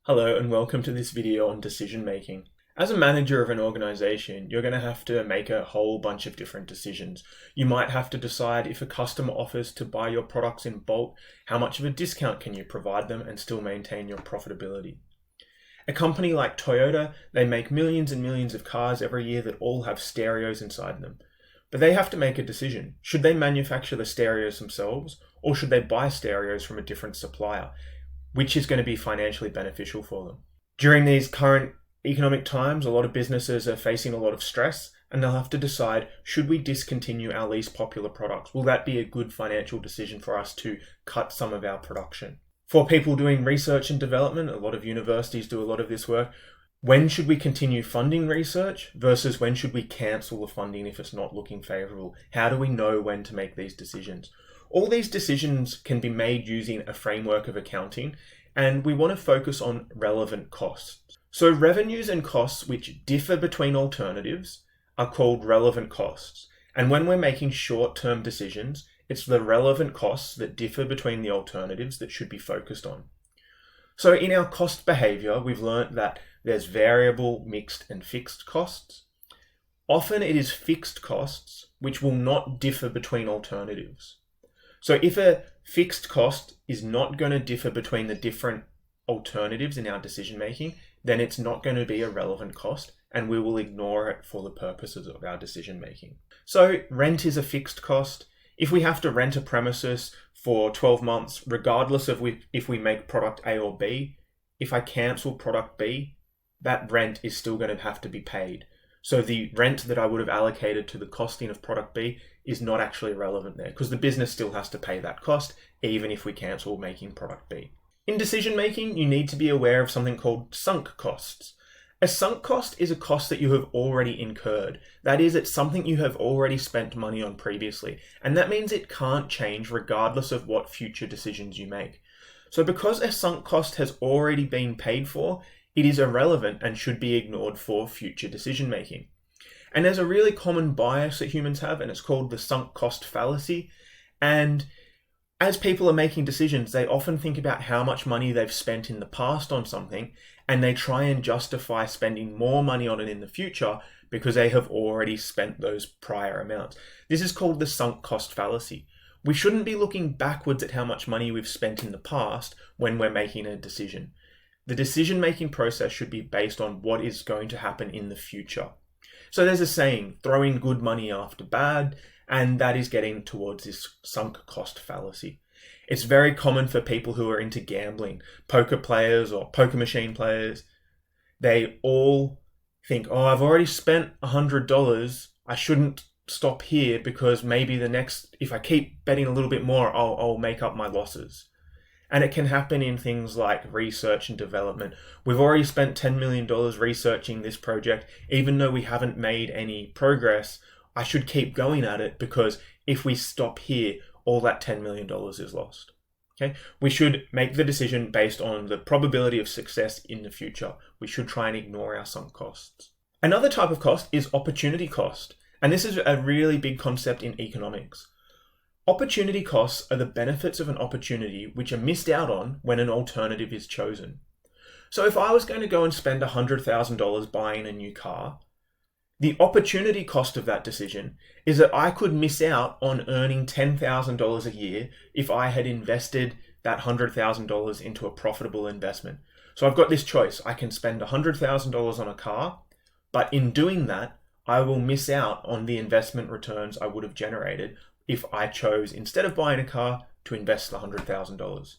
Hello and welcome to this video on decision making. As a manager of an organization, you're going to have to make a whole bunch of different decisions. You might have to decide if a customer offers to buy your products in bulk, how much of a discount can you provide them and still maintain your profitability. A company like Toyota, they make millions and millions of cars every year that all have stereos inside them. But they have to make a decision. Should they manufacture the stereos themselves, or should they buy stereos from a different supplier? Which is going to be financially beneficial for them. During these current economic times, a lot of businesses are facing a lot of stress, and they'll have to decide, should we discontinue our least popular products? Will that be a good financial decision for us to cut some of our production? For people doing research and development, a lot of universities do a lot of this work. When should we continue funding research versus when should we cancel the funding if it's not looking favorable? How do we know when to make these decisions? All these decisions can be made using a framework of accounting, and we want to focus on relevant costs. So revenues and costs which differ between alternatives are called relevant costs. And when we're making short-term decisions, it's the relevant costs that differ between the alternatives that should be focused on. So in our cost behavior, we've learned that there's variable, mixed, and fixed costs. Often it is fixed costs which will not differ between alternatives. So if a fixed cost is not going to differ between the different alternatives in our decision making, then it's not going to be a relevant cost and we will ignore it for the purposes of our decision making. So rent is a fixed cost. If we have to rent a premises for 12 months, regardless of if we make product A or B, if I cancel product B, that rent is still going to have to be paid. So the rent that I would have allocated to the costing of product B is not actually relevant there because the business still has to pay that cost even if we cancel making product B. In decision making, you need to be aware of something called sunk costs. A sunk cost is a cost that you have already incurred. That is, it's something you have already spent money on previously, and that means it can't change regardless of what future decisions you make. So because a sunk cost has already been paid for, it is irrelevant and should be ignored for future decision making. And there's a really common bias that humans have, and it's called the sunk cost fallacy. And as people are making decisions, they often think about how much money they've spent in the past on something, and they try and justify spending more money on it in the future because they have already spent those prior amounts. This is called the sunk cost fallacy. We shouldn't be looking backwards at how much money we've spent in the past when we're making a decision. The decision-making process should be based on what is going to happen in the future. So there's a saying, throwing good money after bad, and that is getting towards this sunk cost fallacy. It's very common for people who are into gambling, poker players or poker machine players. They all think, oh, I've already spent $100. I shouldn't stop here because maybe if I keep betting a little bit more, I'll make up my losses. And it can happen in things like research and development. We've already spent $10 million researching this project. Even though we haven't made any progress, I should keep going at it because if we stop here, all that $10 million is lost. Okay? We should make the decision based on the probability of success in the future. We should try and ignore our sunk costs. Another type of cost is opportunity cost. And this is a really big concept in economics. Opportunity costs are the benefits of an opportunity which are missed out on when an alternative is chosen. So if I was going to go and spend $100,000 buying a new car, the opportunity cost of that decision is that I could miss out on earning $10,000 a year if I had invested that $100,000 into a profitable investment. So I've got this choice. I can spend $100,000 on a car, but in doing that, I will miss out on the investment returns I would have generated if I chose, instead of buying a car, to invest the $100,000.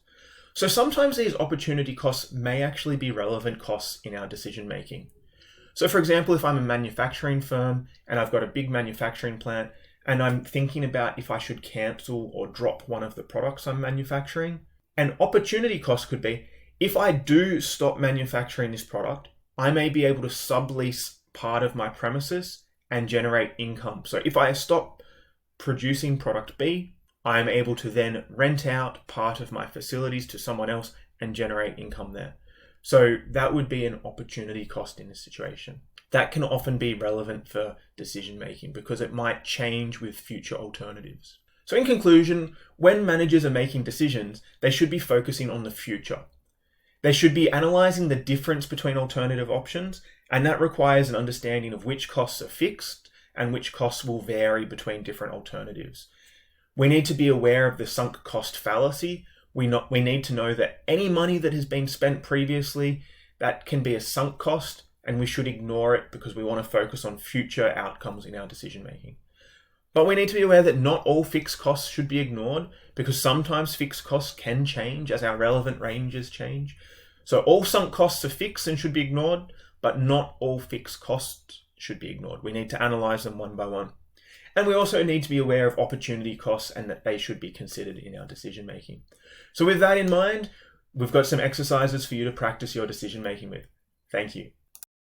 So sometimes these opportunity costs may actually be relevant costs in our decision making. So for example, if I'm a manufacturing firm and I've got a big manufacturing plant and I'm thinking about if I should cancel or drop one of the products I'm manufacturing, an opportunity cost could be, if I do stop manufacturing this product, I may be able to sublease part of my premises and generate income. So if I stop producing product B, I'm able to then rent out part of my facilities to someone else and generate income there. So that would be an opportunity cost in this situation. That can often be relevant for decision making because it might change with future alternatives. So in conclusion, when managers are making decisions, they should be focusing on the future. They should be analysing the difference between alternative options, and that requires an understanding of which costs are fixed and which costs will vary between different alternatives. We need to be aware of the sunk cost fallacy. We need to know that any money that has been spent previously, that can be a sunk cost, and we should ignore it because we want to focus on future outcomes in our decision making. But we need to be aware that not all fixed costs should be ignored, because sometimes fixed costs can change as our relevant ranges change. So all sunk costs are fixed and should be ignored, but not all fixed costs should be ignored. We need to analyze them one by one. And we also need to be aware of opportunity costs and that they should be considered in our decision making. So with that in mind, we've got some exercises for you to practice your decision making with. Thank you.